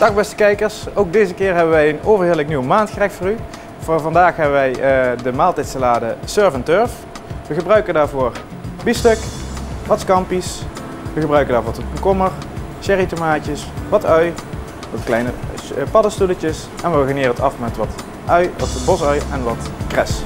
Dag beste kijkers, ook deze keer hebben wij een overheerlijk nieuw maandgerecht voor u. Voor vandaag hebben wij de maaltijdsalade Surf and Turf. We gebruiken daarvoor biefstuk, wat scampi's, we gebruiken daarvoor wat komkommer, cherry tomaatjes, wat ui, wat kleine paddenstoeletjes en we garneren het af met wat ui, wat bosui en wat kres.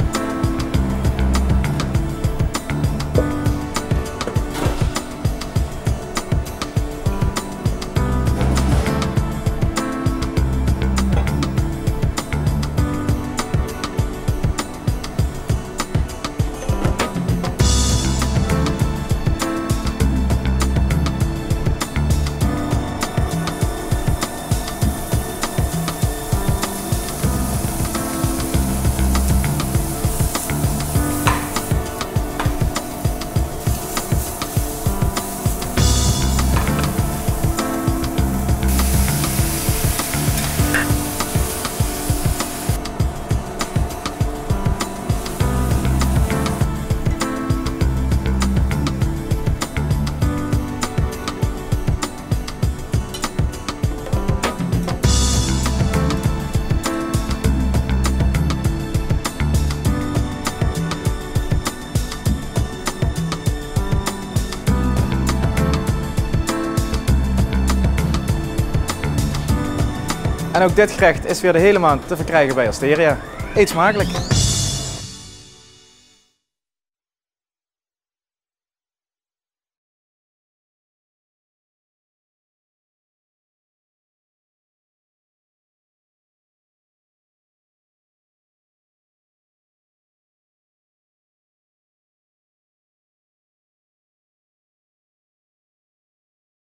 En ook dit gerecht is weer de hele maand te verkrijgen bij Asteria. Eet smakelijk!